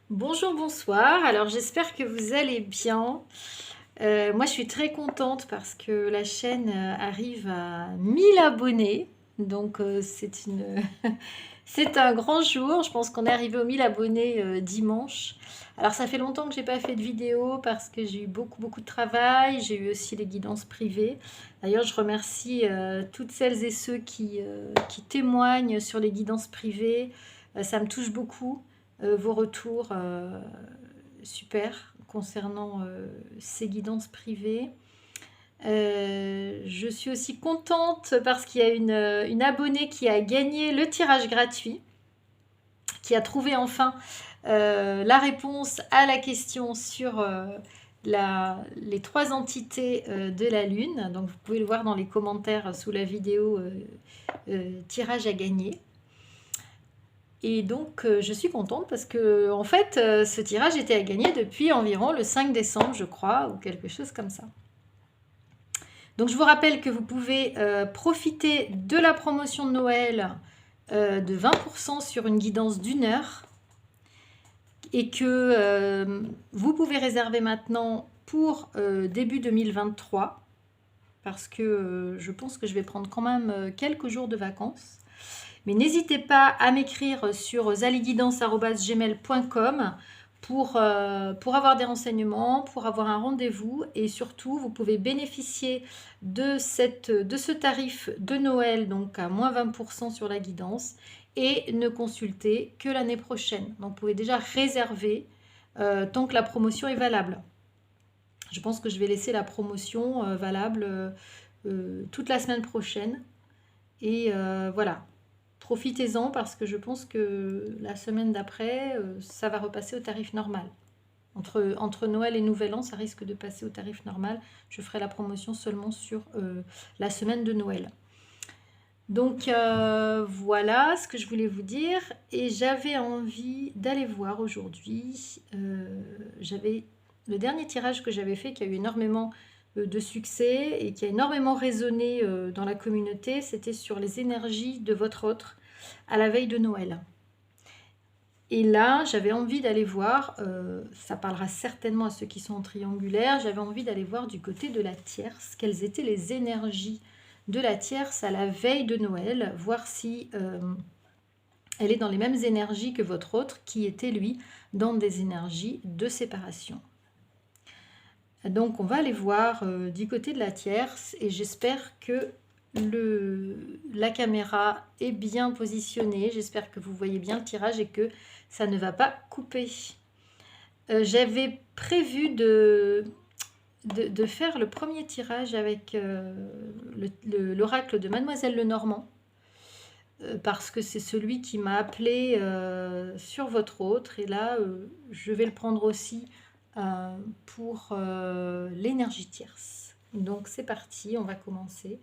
Bonjour, bonsoir. Alors j'espère que vous allez bien. Moi je suis très contente parce que la chaîne arrive à 1000 abonnés. Donc c'est un grand jour. Je pense qu'on est arrivé aux 1000 abonnés dimanche. Alors ça fait longtemps que j'ai pas fait de vidéo parce que j'ai eu beaucoup de travail. J'ai eu aussi les guidances privées. D'ailleurs je remercie toutes celles et ceux qui témoignent sur les guidances privées. Ça me touche beaucoup. Vos retours super concernant ces guidances privées. Je suis aussi contente parce qu'il y a une abonnée qui a gagné le tirage gratuit, qui a trouvé enfin la réponse à la question sur les trois entités de la Lune. Donc vous pouvez le voir dans les commentaires sous la vidéo tirage à gagner. Et donc, je suis contente parce que, en fait, ce tirage était à gagner depuis environ le 5 décembre, je crois, ou quelque chose comme ça. Donc, je vous rappelle que vous pouvez profiter de la promotion de Noël de 20% sur une guidance d'1 heure et que vous pouvez réserver maintenant pour début 2023 parce que je pense que je vais prendre quand même quelques jours de vacances. Mais n'hésitez pas à m'écrire sur zaliguidance@gmail.com pour avoir des renseignements, pour avoir un rendez-vous. Et surtout, vous pouvez bénéficier de ce tarif de Noël, donc à moins 20% sur la guidance, et ne consulter que l'année prochaine. Donc, vous pouvez déjà réserver tant que la promotion est valable. Je pense que je vais laisser la promotion valable toute la semaine prochaine. Et voilà. Profitez-en parce que je pense que la semaine d'après, ça va repasser au tarif normal. Entre Noël et Nouvel An, ça risque de passer au tarif normal. Je ferai la promotion seulement sur la semaine de Noël. Donc voilà ce que je voulais vous dire. Et j'avais envie d'aller voir aujourd'hui. J'avais le dernier tirage que j'avais fait qui a eu énormément de succès et qui a énormément résonné dans la communauté, c'était sur les énergies de votre autre à la veille de Noël. Et là, j'avais envie d'aller voir, ça parlera certainement à ceux qui sont en triangulaire, j'avais envie d'aller voir du côté de la tierce, quelles étaient les énergies de la tierce à la veille de Noël, voir si elle est dans les mêmes énergies que votre autre, qui était lui dans des énergies de séparation. Donc on va aller voir du côté de la tierce et j'espère que la caméra est bien positionnée. J'espère que vous voyez bien le tirage et que ça ne va pas couper. J'avais prévu de faire le premier tirage avec l'oracle de Mademoiselle Lenormand parce que c'est celui qui m'a appelé sur votre autre. Et là, je vais le prendre aussi pour l'énergie tierce. Donc c'est parti, on va commencer.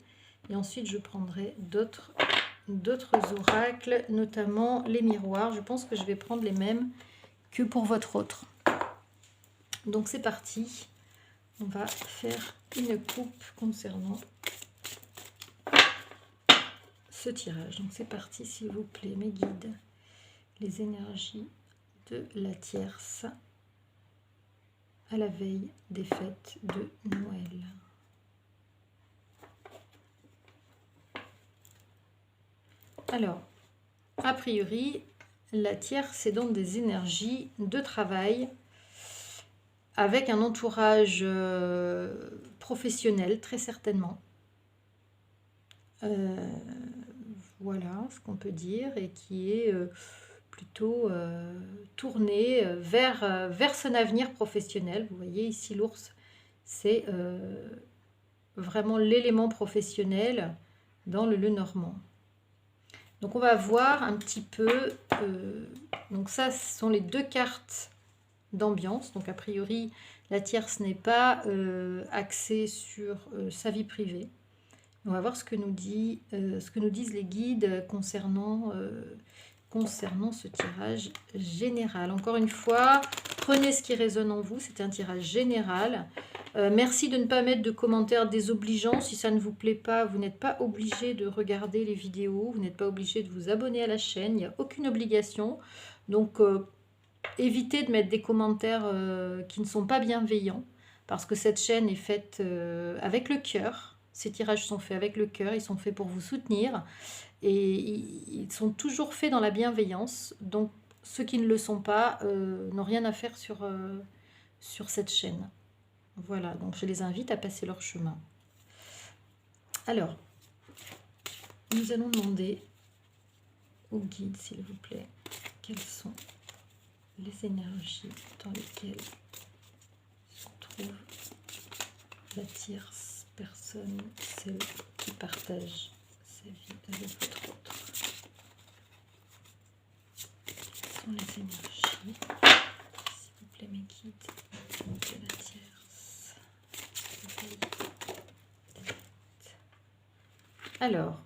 Et ensuite, je prendrai d'autres oracles, notamment les miroirs. Je pense que je vais prendre les mêmes que pour votre autre. Donc c'est parti. On va faire une coupe concernant ce tirage. Donc c'est parti, s'il vous plaît, mes guides. Les énergies de la tierce à la veille des fêtes de Noël. Alors, a priori, la tierce, c'est donc des énergies de travail avec un entourage professionnel, très certainement. Voilà ce qu'on peut dire, et qui est plutôt tourné vers son avenir professionnel. Vous voyez ici l'ours, c'est vraiment l'élément professionnel dans le Lenormand. Donc on va voir un petit peu, donc ça ce sont les deux cartes d'ambiance. Donc a priori la tierce n'est pas axée sur sa vie privée. On va voir ce que nous disent les guides concernant ce tirage général. Encore une fois, prenez ce qui résonne en vous, c'est un tirage général. Merci de ne pas mettre de commentaires désobligeants. Si ça ne vous plaît pas, vous n'êtes pas obligé de regarder les vidéos, vous n'êtes pas obligé de vous abonner à la chaîne, il n'y a aucune obligation. Donc, évitez de mettre des commentaires qui ne sont pas bienveillants, parce que cette chaîne est faite avec le cœur. Ces tirages sont faits avec le cœur, ils sont faits pour vous soutenir, et ils sont toujours faits dans la bienveillance. Donc ceux qui ne le sont pas n'ont rien à faire sur cette chaîne. Voilà, donc je les invite à passer leur chemin. Alors, nous allons demander au guide, s'il vous plaît, quelles sont les énergies dans lesquelles se trouve la tierce personne, celle qui partage sa vie avec votre autre. Quelles sont les énergies, s'il vous plaît, mes guides, de la tierce. Alors,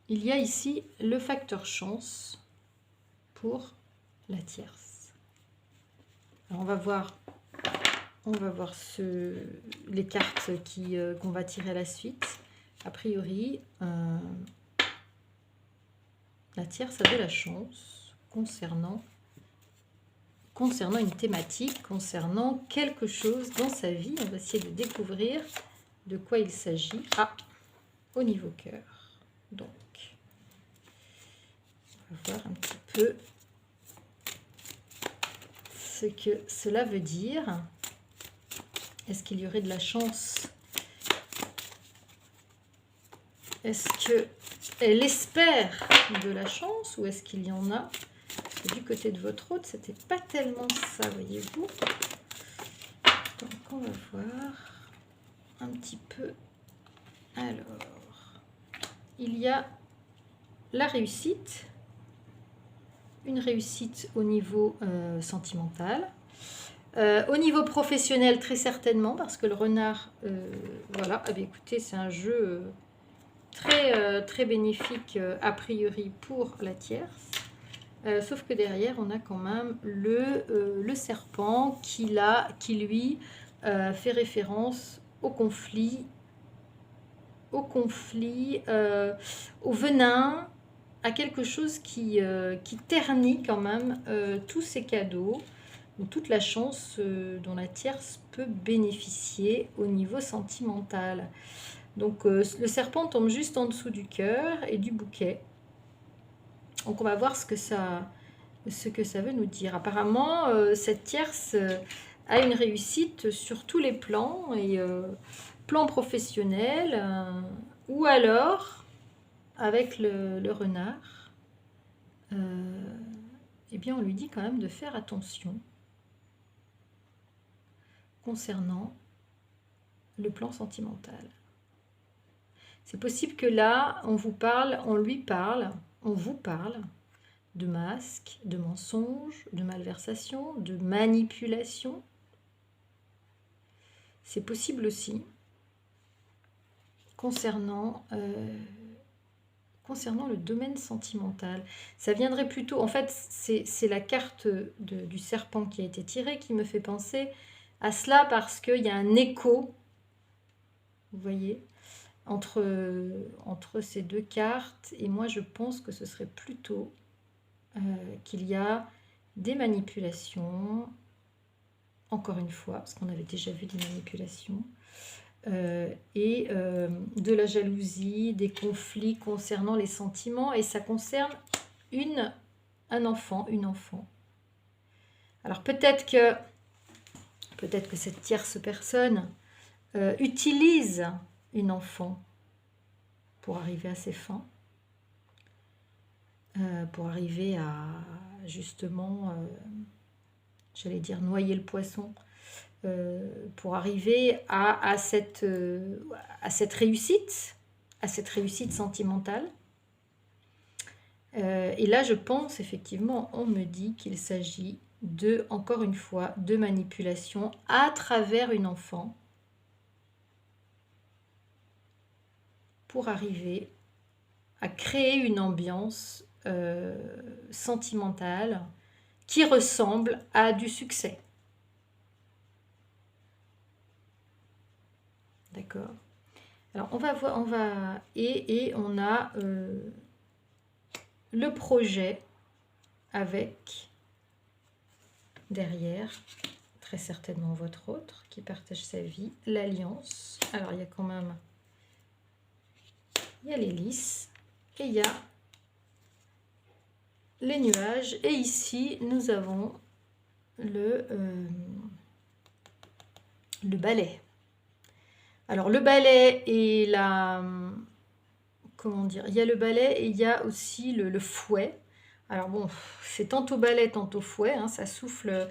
il y a ici le facteur chance pour la tierce. Alors, on va voir les cartes qu'on va tirer à la suite. A priori, la tierce a de la chance concernant une thématique, concernant quelque chose dans sa vie. On va essayer de découvrir de quoi il s'agit. Ah, au niveau cœur. Donc, on va voir un petit peu ce que cela veut dire. Est-ce qu'il y aurait de la chance? Est-ce qu'elle espère de la chance ou est-ce qu'il y en a? Parce que du côté de votre autre, c'était pas tellement ça, voyez-vous. Donc, on va voir un petit peu. Alors, il y a la réussite. Une réussite au niveau sentimental. Au niveau professionnel, très certainement, parce que le renard, voilà, ah bien, écoutez, c'est un jeu très bénéfique a priori pour la tierce. Sauf que derrière, on a quand même le serpent qui lui fait référence au conflit, au venin, à quelque chose qui ternit quand même tous ces cadeaux, ou toute la chance dont la tierce peut bénéficier au niveau sentimental. Donc le serpent tombe juste en dessous du cœur et du bouquet. Donc on va voir ce que ça veut nous dire. Apparemment, cette tierce a une réussite sur tous les plans, et plan professionnel, ou alors avec le renard, eh bien on lui dit quand même de faire attention concernant le plan sentimental. C'est possible que là, on vous parle de masques, de mensonges, de malversations, de manipulation. C'est possible aussi concernant le domaine sentimental. Ça viendrait plutôt, en fait, c'est la carte du serpent qui a été tirée qui me fait penser à cela, parce qu'il y a un écho, vous voyez, entre ces deux cartes, et moi je pense que ce serait plutôt qu'il y a des manipulations, encore une fois, parce qu'on avait déjà vu des manipulations, et de la jalousie, des conflits concernant les sentiments, et ça concerne un enfant, une enfant. Alors peut-être que cette tierce personne utilise une enfant pour arriver à ses fins, pour arriver à justement, j'allais dire noyer le poisson, pour arriver à cette réussite sentimentale. Et là, je pense effectivement, on me dit qu'il s'agit encore une fois, de manipulation à travers une enfant pour arriver à créer une ambiance sentimentale qui ressemble à du succès. D'accord. Alors on va voir, et on a le projet avec derrière, très certainement votre autre qui partage sa vie, l'alliance. Alors il y a quand même, il y a l'hélice et il y a les nuages. Et ici, nous avons le balai. Alors le balai et la... Comment dire? Il y a le balai et il y a aussi le fouet. Alors bon, c'est tantôt balai, tantôt fouet. Hein, ça souffle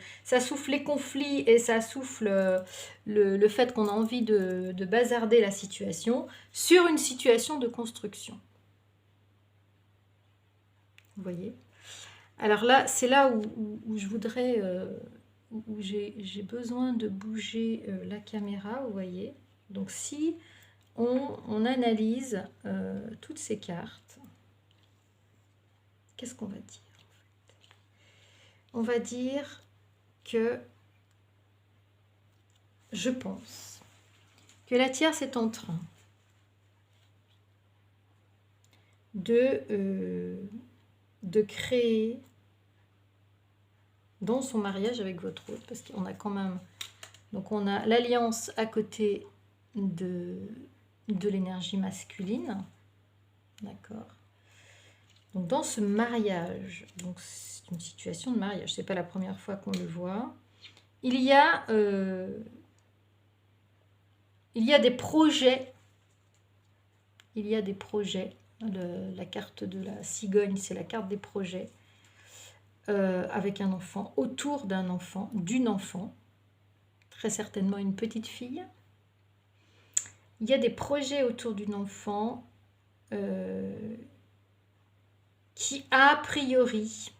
les conflits et ça souffle le fait qu'on a envie de bazarder la situation sur une situation de construction. Vous voyez? Alors là, c'est là où je voudrais... où j'ai besoin de bouger la caméra, vous voyez. Donc si on analyse toutes ces cartes, qu'est-ce qu'on va dire? On va dire que je pense que la tierce est en train de créer dans son mariage avec votre autre, parce qu'on a quand même, donc on a l'alliance à côté de l'énergie masculine, d'accord. Donc dans ce mariage, donc c'est une situation de mariage, c'est pas la première fois qu'on le voit. Il y a des projets. Il y a des projets. La carte de la cigogne, c'est la carte des projets. Avec un enfant, autour d'un enfant, d'une enfant, très certainement une petite fille. Il y a des projets autour d'une enfant qui, a priori,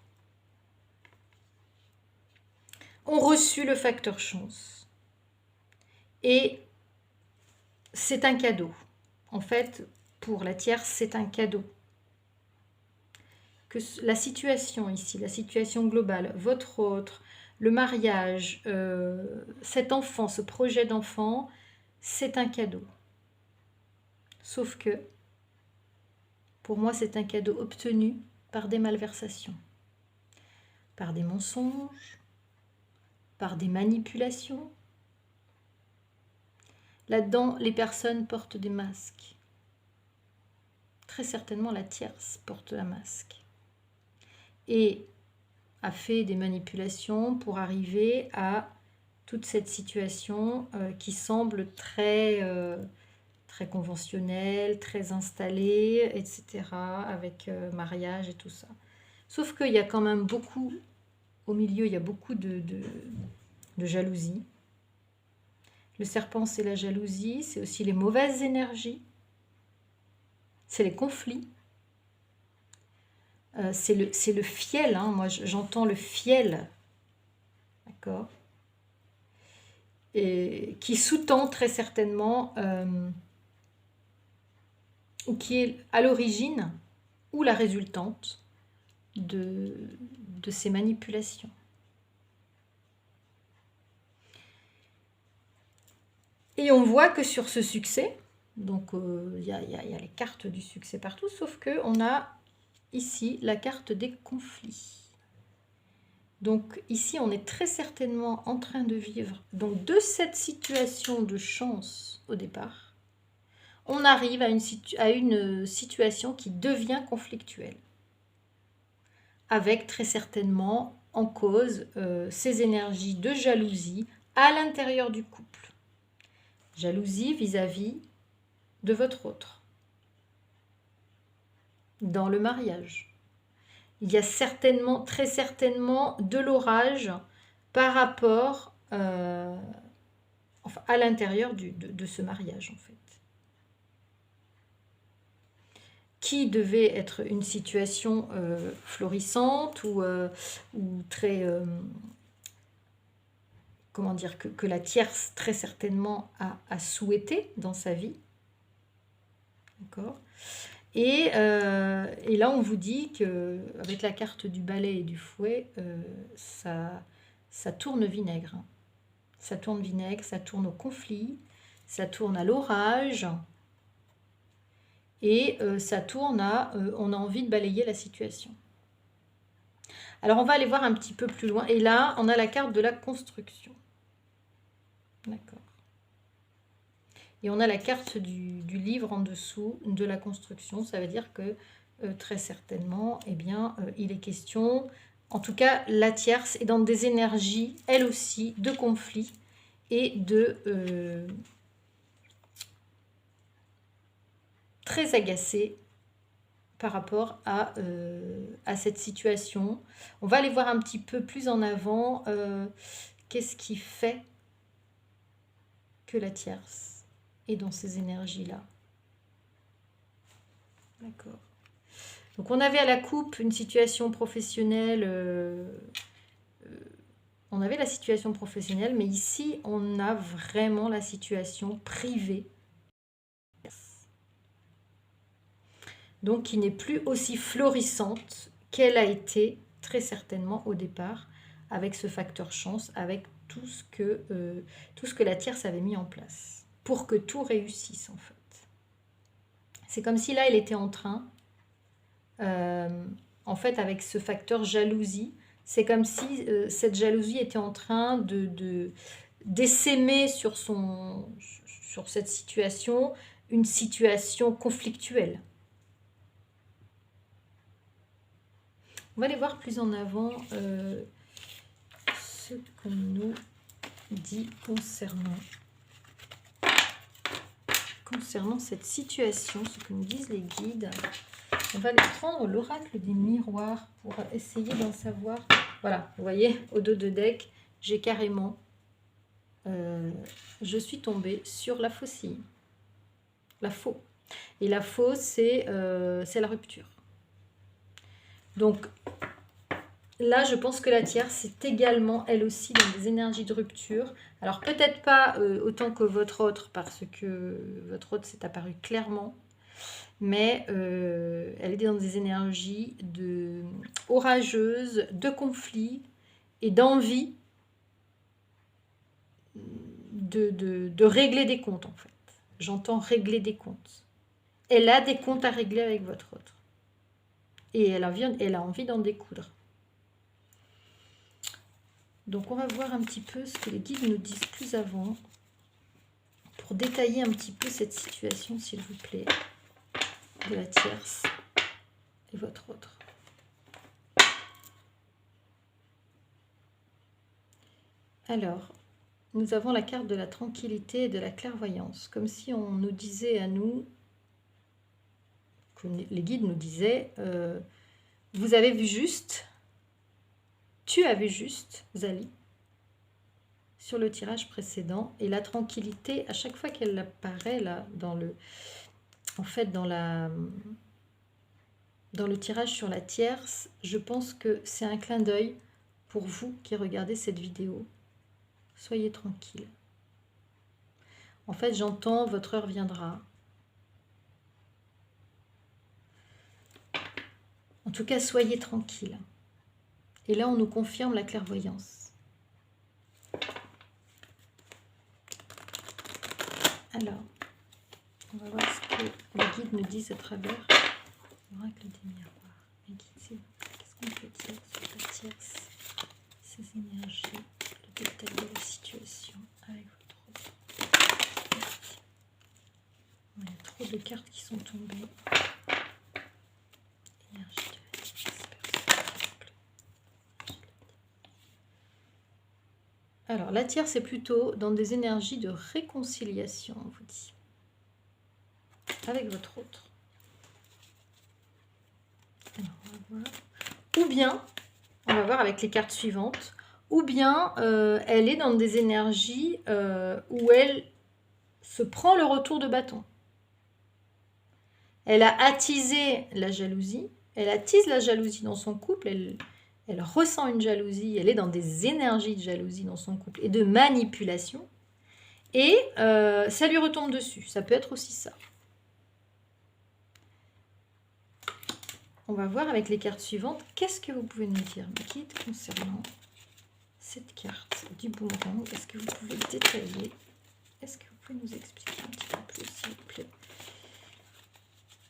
ont reçu le facteur chance. Et c'est un cadeau. En fait, pour la tierce, c'est un cadeau. Que la situation ici, la situation globale, votre autre, le mariage, cet enfant, ce projet d'enfant, c'est un cadeau. Sauf que, pour moi, c'est un cadeau obtenu par des malversations, par des mensonges, par des manipulations. Là-dedans, les personnes portent des masques. Très certainement, la tierce porte un masque. Et a fait des manipulations pour arriver à toute cette situation qui semble très conventionnelle, très installée, etc., avec mariage et tout ça. Sauf qu'il y a quand même beaucoup, au milieu, il y a beaucoup de jalousie. Le serpent, c'est la jalousie, c'est aussi les mauvaises énergies, c'est les conflits. C'est le fiel, hein. Moi j'entends le fiel, d'accord, et qui sous-tend très certainement, ou qui est à l'origine ou la résultante de ces manipulations. Et on voit que sur ce succès, donc il y a les cartes du succès partout, sauf que on a ici la carte des conflits. Donc ici, on est très certainement en train de vivre donc de cette situation de chance au départ. On arrive à une situation qui devient conflictuelle, avec très certainement en cause ces énergies de jalousie à l'intérieur du couple. Jalousie vis-à-vis de votre autre, dans le mariage. Il y a certainement, très certainement, de l'orage par rapport à l'intérieur de ce mariage, en fait. Qui devait être une situation florissante ou très... comment dire, que la tierce, très certainement, a souhaité dans sa vie. D'accord ? Et là, on vous dit qu'avec la carte du balai et du fouet, ça tourne vinaigre. Ça tourne vinaigre, ça tourne au conflit, ça tourne à l'orage, et ça tourne à on a envie de balayer la situation. Alors, on va aller voir un petit peu plus loin. Et là, on a la carte de la construction. D'accord. Et on a la carte du livre en dessous de la construction. Ça veut dire que très certainement, eh bien, il est question, en tout cas, la tierce est dans des énergies, elle aussi, de conflit et de très agacée par rapport à cette situation. On va aller voir un petit peu plus en avant qu'est-ce qui fait que la tierce est dans ces énergies-là. D'accord. Donc on avait à la coupe une situation professionnelle, on avait la situation professionnelle, mais ici on a vraiment la situation privée. Donc qui n'est plus aussi florissante qu'elle a été très certainement au départ, avec ce facteur chance, avec tout ce que la tierce avait mis en place, pour que tout réussisse en fait. C'est comme si là, elle était en train, en fait, avec ce facteur jalousie, c'est comme si cette jalousie était en train d'essaimer sur cette situation, une situation conflictuelle. On va aller voir plus en avant ce qu'on nous dit concernant cette situation, ce que nous disent les guides. On va aller prendre l'oracle des miroirs pour essayer d'en savoir. Voilà, vous voyez, au dos de deck, j'ai carrément, je suis tombée sur la faucille, la faux. Et la faux, c'est la rupture. Donc, là, je pense que la tierce est également, elle aussi, dans des énergies de rupture. Alors, peut-être pas autant que votre autre, parce que votre autre s'est apparu clairement. Mais elle est dans des énergies orageuses, de conflit et d'envie de régler des comptes, en fait. J'entends régler des comptes. Elle a des comptes à régler avec votre autre. Et elle a envie d'en découdre. Donc, on va voir un petit peu ce que les guides nous disent plus avant pour détailler un petit peu cette situation, s'il vous plaît, de la tierce et votre autre. Alors, nous avons la carte de la tranquillité et de la clairvoyance, comme si on nous disait à nous, que les guides nous disaient, vous avez vu juste, tu as vu juste, Zali, sur le tirage précédent, et la tranquillité, à chaque fois qu'elle apparaît là, dans le tirage sur la tierce, je pense que c'est un clin d'œil pour vous qui regardez cette vidéo. Soyez tranquille. En fait, j'entends, votre heure viendra. En tout cas, soyez tranquille. Et là, on nous confirme la clairvoyance. Alors, on va voir ce que les guides nous disent à travers l'oracle des miroirs. Les guides, qu'est-ce qu'on peut dire sur la tierce, ces énergies, le détail de la situation avec votre autre. Il y a trop de cartes qui sont tombées. Énergie de la tierce. Alors, la tierce est plutôt dans des énergies de réconciliation, on vous dit, avec votre autre. Alors, on va voir. Ou bien, on va voir avec les cartes suivantes, ou bien elle est dans des énergies où elle se prend le retour de bâton. Elle a attisé la jalousie, elle attise la jalousie dans son couple, elle ressent une jalousie, elle est dans des énergies de jalousie dans son couple et de manipulation, et ça lui retombe dessus. Ça peut être aussi ça. On va voir avec les cartes suivantes, qu'est-ce que vous pouvez nous dire, guide, concernant cette carte du boomerang. Est-ce que vous pouvez détailler? Est-ce que vous pouvez nous expliquer un petit peu plus, s'il vous plaît,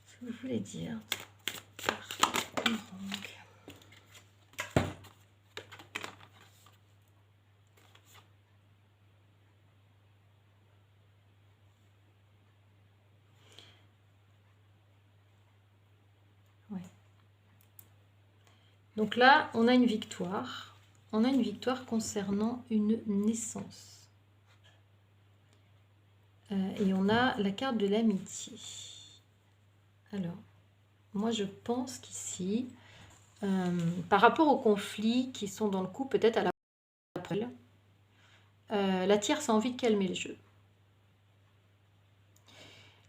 ce que vous voulez dire par boomerang? Donc là, on a une victoire. On a une victoire concernant une naissance. Et on a la carte de l'amitié. Alors, moi je pense qu'ici, par rapport aux conflits qui sont dans le coup, peut-être à la tierce a envie de calmer le jeu.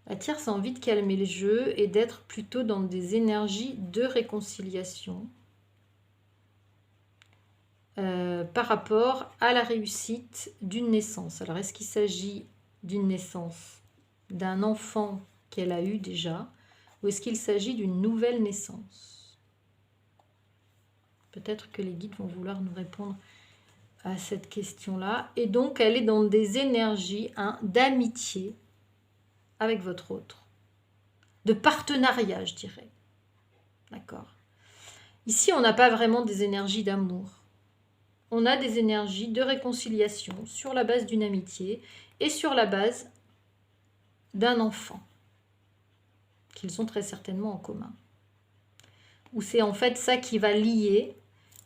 La tierce a envie de calmer le jeu et d'être plutôt dans des énergies de réconciliation par rapport à la réussite d'une naissance. Alors, est-ce qu'il s'agit d'une naissance d'un enfant qu'elle a eu déjà, ou est-ce qu'il s'agit d'une nouvelle naissance? Peut-être que les guides vont vouloir nous répondre à cette question-là. Et donc, elle est dans des énergies d'amitié avec votre autre, de partenariat, je dirais. D'accord. Ici, on n'a pas vraiment des énergies d'amour. On a des énergies de réconciliation sur la base d'une amitié et sur la base d'un enfant qu'ils ont très certainement en commun. Ou c'est en fait ça qui va lier.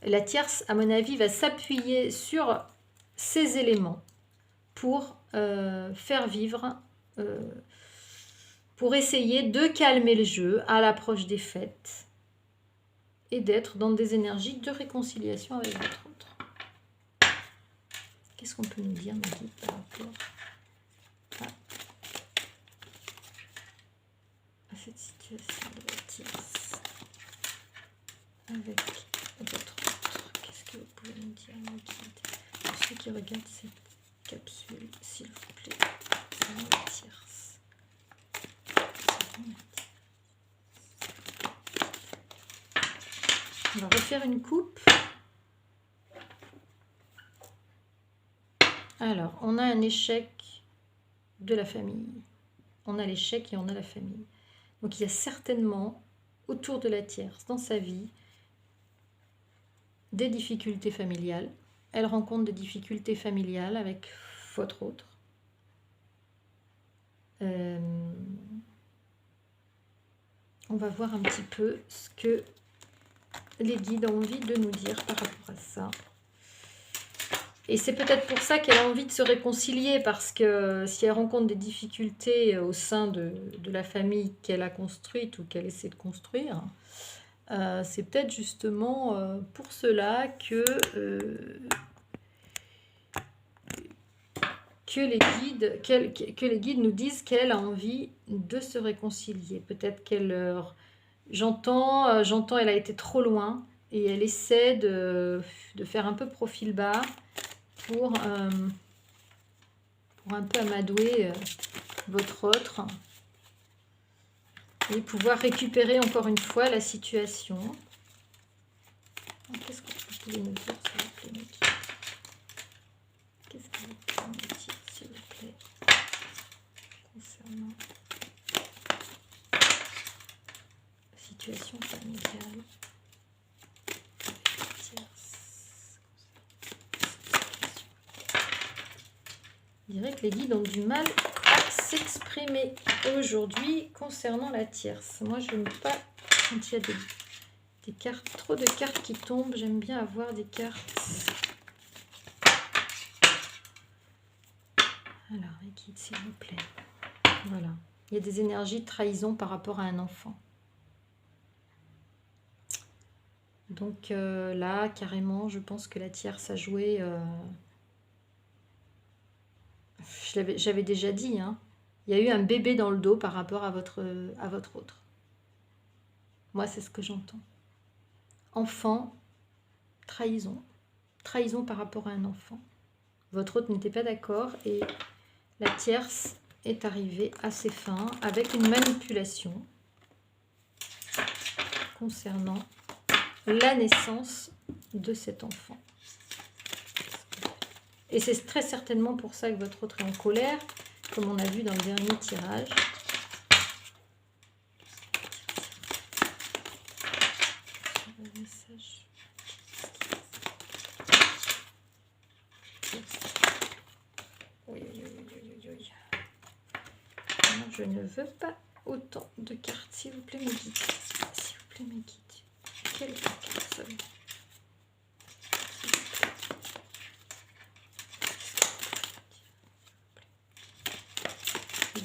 La tierce, à mon avis, va s'appuyer sur ces éléments pour faire vivre, pour essayer de calmer le jeu à l'approche des fêtes et d'être dans des énergies de réconciliation avec votre autre. Qu'est-ce qu'on peut nous dire, Maggie, par rapport à cette situation de la tierce avec votre autre? Qu'est-ce que vous pouvez nous dire, Maggie? Pour ceux qui regardent cette capsule, s'il vous plaît, c'est la tierce. On va refaire une coupe. Alors, on a un échec de la famille. On a l'échec et on a la famille. Donc, il y a certainement, autour de la tierce, dans sa vie, des difficultés familiales. Elle rencontre des difficultés familiales avec votre autre. On va voir un petit peu ce que les guides ont envie de nous dire par rapport à ça. Et c'est peut-être pour ça qu'elle a envie de se réconcilier, parce que si elle rencontre des difficultés au sein de la famille qu'elle a construite ou qu'elle essaie de construire, c'est peut-être justement pour cela que les guides nous disent qu'elle a envie de se réconcilier. Peut-être qu'elle... J'entends, elle a été trop loin et elle essaie de faire un peu profil bas pour un peu amadouer votre autre et pouvoir récupérer encore une fois la situation. Qu'est-ce que vous pouvez nous dire, s'il vous plaît, Maggie? Qu'est-ce que vous pouvez nous dire, s'il vous plaît, concernant la situation familiale avec la tierce? Je dirais que les guides ont du mal à s'exprimer aujourd'hui concernant la tierce. Moi, je n'aime pas quand il y a des cartes, trop de cartes qui tombent. J'aime bien avoir des cartes. Alors, les guides, s'il vous plaît. Voilà. Il y a des énergies de trahison par rapport à un enfant. Donc là, carrément, je pense que la tierce a joué... J'avais déjà dit, hein, il y a eu un bébé dans le dos par rapport à votre autre. Moi, c'est ce que j'entends. Enfant, trahison. Trahison par rapport à un enfant. Votre autre n'était pas d'accord et la tierce est arrivée à ses fins avec une manipulation concernant la naissance de cet enfant. Et c'est très certainement pour ça que votre autre est en colère, comme on a vu dans le dernier tirage. Oui. Non, je ne veux pas autant de cartes, s'il vous plaît, mes guides. S'il vous plaît, mes guides. Quelle carte?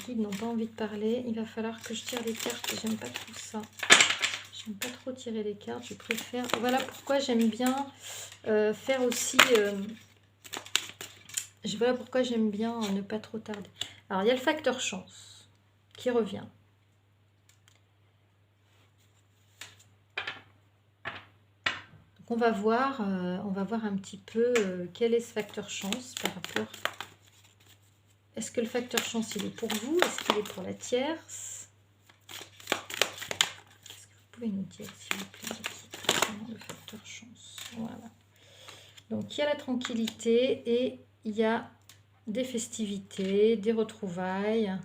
guides n'ont pas envie de parler. Il va falloir que je tire les cartes. J'aime pas trop ça. J'aime pas trop tirer les cartes. Je préfère... Voilà pourquoi j'aime bien faire aussi... Voilà pourquoi j'aime bien ne pas trop tarder. Alors, il y a le facteur chance qui revient. Donc, on va voir un petit peu quel est ce facteur chance par rapport... Est-ce que le facteur chance, il est pour vous? Est-ce qu'il est pour la tierce? Qu'est-ce que vous pouvez nous dire, s'il vous plaît, le facteur chance? Voilà. Donc, il y a la tranquillité et il y a des festivités, des retrouvailles.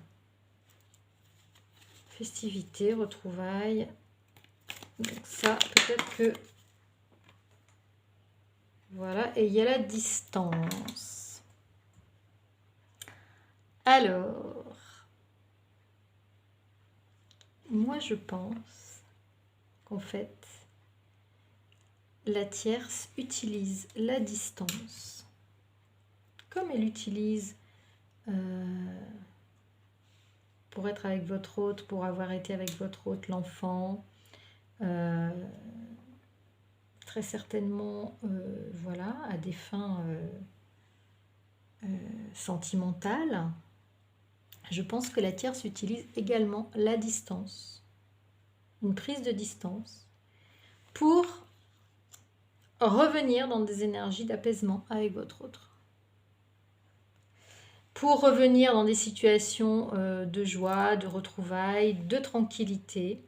Festivités, retrouvailles. Donc, ça, peut-être que... Voilà. Et il y a la distance. Alors, moi je pense qu'en fait, la tierce utilise la distance comme elle utilise pour être avec votre hôte, pour avoir été avec votre hôte, l'enfant, très certainement, voilà, à des fins sentimentales. Je pense que la tierce utilise également la distance, une prise de distance, pour revenir dans des énergies d'apaisement avec votre autre. Pour revenir dans des situations de joie, de retrouvailles, de tranquillité.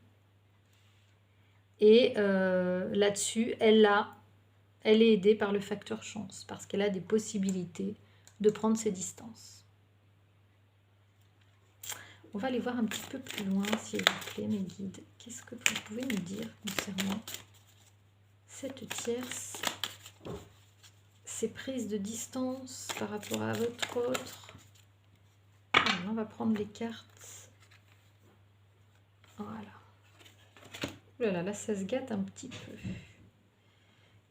Et là-dessus, elle est aidée par le facteur chance, parce qu'elle a des possibilités de prendre ses distances. On va aller voir un petit peu plus loin, s'il vous plaît, mes guides. Qu'est-ce que vous pouvez nous dire concernant cette tierce, ces prises de distance par rapport à votre autre? Alors, on va prendre les cartes. Voilà. Ouh là là, là, ça se gâte un petit peu.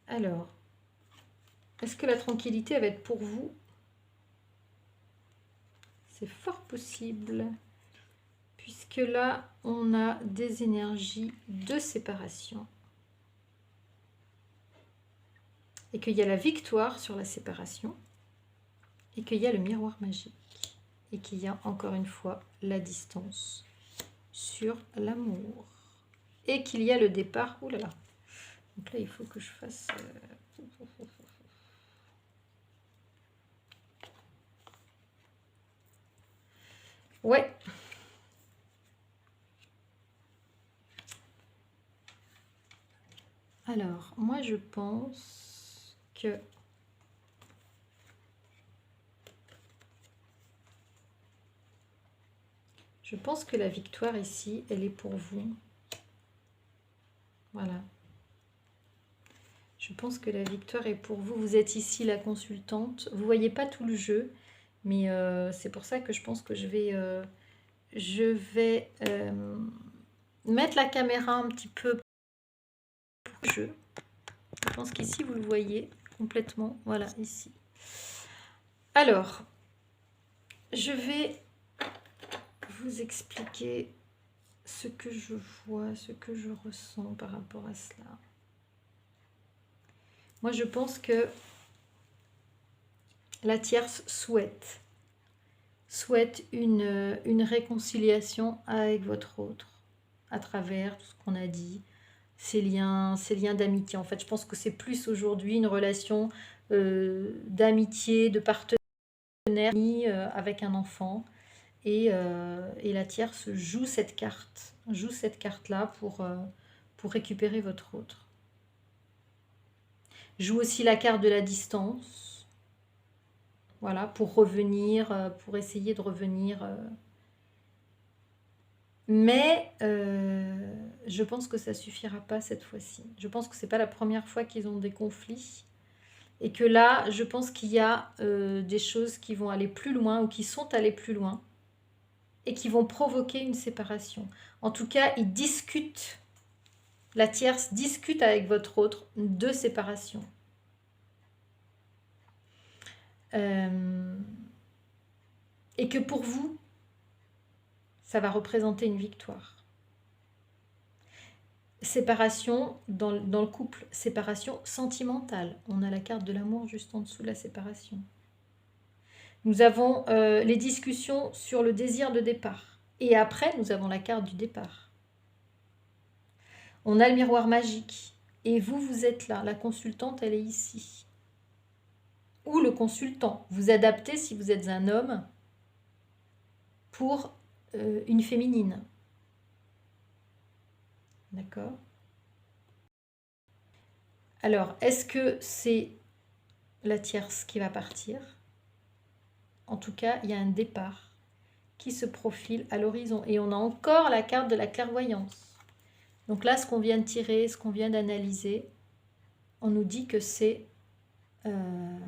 Alors, est-ce que la tranquillité va être pour vous? C'est fort possible. Puisque là, on a des énergies de séparation. Et qu'il y a la victoire sur la séparation. Et qu'il y a le miroir magique. Et qu'il y a encore une fois la distance sur l'amour. Et qu'il y a le départ. Ouh là là. Donc là, il faut que je fasse... Ouais. Alors, moi, je pense que... Je pense que la victoire ici, elle est pour vous. Voilà. Je pense que la victoire est pour vous. Vous êtes ici la consultante. Vous ne voyez pas tout le jeu, mais c'est pour ça que je pense que je vais mettre la caméra un petit peu pour le jeu. Je pense qu'ici, vous le voyez complètement. Voilà, ici. Alors, je vais vous expliquer ce que je vois, ce que je ressens par rapport à cela. Moi, je pense que la tierce souhaite une réconciliation avec votre autre, à travers tout ce qu'on a dit, ces liens d'amitié. En fait, je pense que c'est plus aujourd'hui une relation d'amitié, de partenaire avec un enfant. Et la tierce joue cette carte-là pour récupérer votre autre. Joue aussi la carte de la distance. Voilà, pour revenir, pour essayer de revenir. Mais je pense que ça ne suffira pas cette fois-ci. Je pense que ce n'est pas la première fois qu'ils ont des conflits. Et que là, je pense qu'il y a des choses qui vont aller plus loin ou qui sont allées plus loin. Et qui vont provoquer une séparation. En tout cas, ils discutent, la tierce discute avec votre autre de séparation. Et que pour vous, ça va représenter une victoire. Séparation dans le couple, séparation sentimentale. On a la carte de l'amour juste en dessous de la séparation. Nous avons les discussions sur le désir de départ. Et après, nous avons la carte du départ. On a le miroir magique. Et vous, vous êtes là. La consultante, elle est ici. Ou le consultant. Vous adaptez si vous êtes un homme pour une féminine. D'accord? Alors, est-ce que c'est la tierce qui va partir? En tout cas, il y a un départ qui se profile à l'horizon. Et on a encore la carte de la clairvoyance. Donc là, ce qu'on vient de tirer, ce qu'on vient d'analyser, on nous dit que c'est la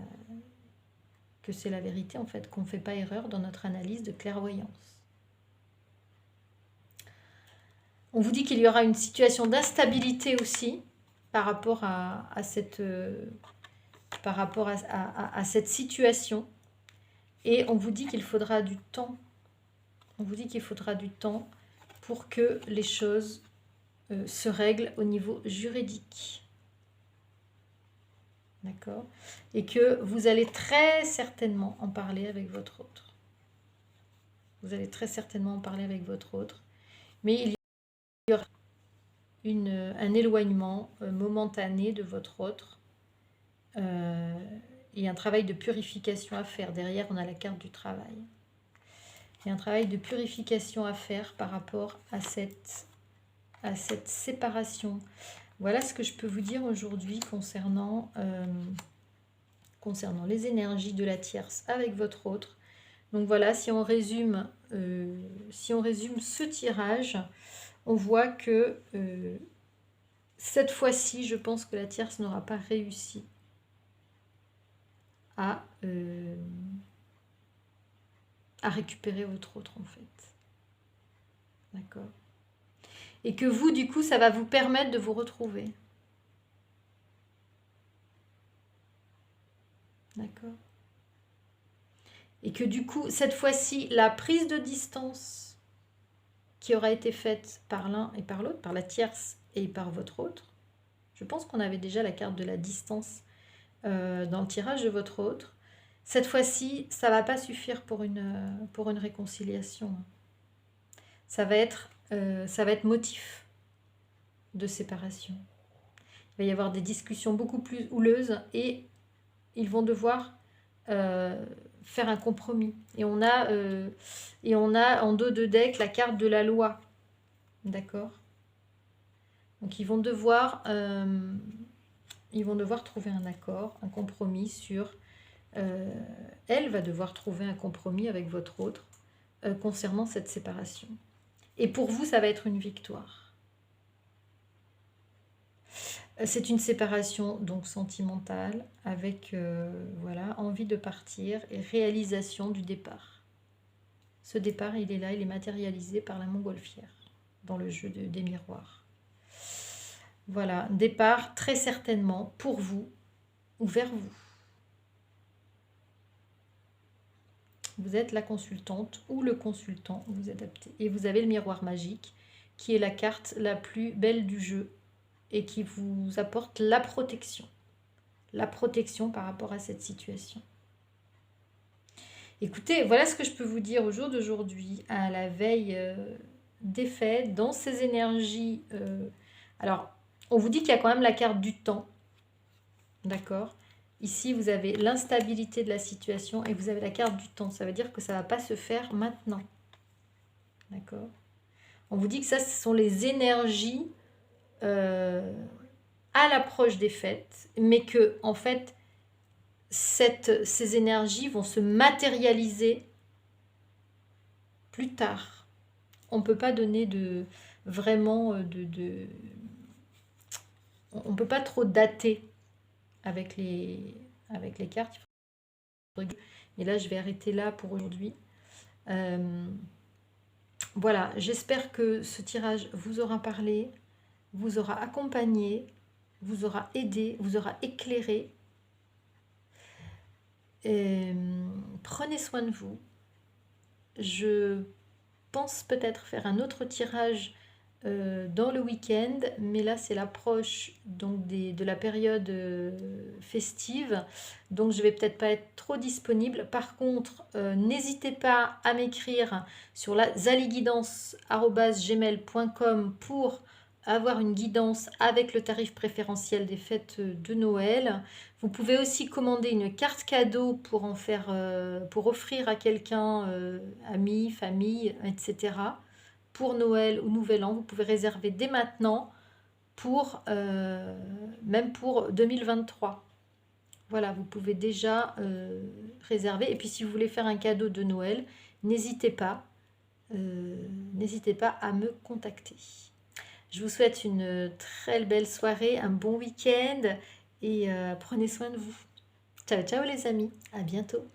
vérité, en fait, qu'on ne fait pas erreur dans notre analyse de clairvoyance. On vous dit qu'il y aura une situation d'instabilité aussi par rapport à cette situation. Et on vous dit qu'il faudra du temps. On vous dit qu'il faudra du temps pour que les choses se règlent au niveau juridique. D'accord? Et que vous allez très certainement en parler avec votre autre. Vous allez très certainement en parler avec votre autre. Mais il y aura un éloignement momentané de votre autre. Il y a un travail de purification à faire. Derrière, on a la carte du travail. Il y a un travail de purification à faire par rapport à cette séparation. Voilà ce que je peux vous dire aujourd'hui concernant les énergies de la tierce avec votre autre. Donc voilà, si on résume ce tirage, on voit que cette fois-ci, je pense que la tierce n'aura pas réussi à récupérer votre autre, en fait. D'accord? Et que vous, du coup, ça va vous permettre de vous retrouver. D'accord? Et que du coup, cette fois-ci, la prise de distance qui aura été faite par l'un et par l'autre, par la tierce et par votre autre, je pense qu'on avait déjà la carte de la distance dans le tirage de votre autre. Cette fois-ci, ça ne va pas suffire pour une réconciliation. Ça va être motif de séparation. Il va y avoir des discussions beaucoup plus houleuses et ils vont devoir faire un compromis. Et on a en dos de deck la carte de la loi. D'accord? Donc ils vont devoir trouver un accord, un compromis sur... elle va devoir trouver un compromis avec votre autre concernant cette séparation. Et pour vous, ça va être une victoire. C'est une séparation donc sentimentale avec voilà, envie de partir et réalisation du départ. Ce départ, il est là, il est matérialisé par la montgolfière dans le jeu des miroirs. Voilà, départ très certainement pour vous ou vers vous. Vous êtes la consultante ou le consultant, vous adaptez. Et vous avez le miroir magique qui est la carte la plus belle du jeu et qui vous apporte la protection. La protection par rapport à cette situation. Écoutez, voilà ce que je peux vous dire au jour d'aujourd'hui, à la veille des fêtes, dans ces énergies. Alors, on vous dit qu'il y a quand même la carte du temps. D'accord ? Ici, vous avez l'instabilité de la situation et vous avez la carte du temps. Ça veut dire que ça ne va pas se faire maintenant. D'accord ? On vous dit que ça, ce sont les énergies à l'approche des fêtes, mais que, en fait, ces énergies vont se matérialiser plus tard. On ne peut pas donner on ne peut pas trop dater avec les cartes. Et là, je vais arrêter là pour aujourd'hui. Voilà, j'espère que ce tirage vous aura parlé, vous aura accompagné, vous aura aidé, vous aura éclairé. Prenez soin de vous. Je pense peut-être faire un autre tirage dans le week-end, mais là c'est l'approche donc de la période festive, donc je vais peut-être pas être trop disponible. Par contre, n'hésitez pas à m'écrire sur la zaliguidance@gmail.com pour avoir une guidance avec le tarif préférentiel des fêtes de Noël. Vous pouvez aussi commander une carte cadeau pour en faire, pour offrir à quelqu'un, amis, famille, etc. Pour Noël ou Nouvel An. Vous pouvez réserver dès maintenant pour même pour 2023. Voilà, vous pouvez déjà réserver. Et puis si vous voulez faire un cadeau de Noël, n'hésitez pas, n'hésitez pas à me contacter. Je vous souhaite une très belle soirée, un bon week-end et prenez soin de vous. Ciao, ciao les amis, à bientôt.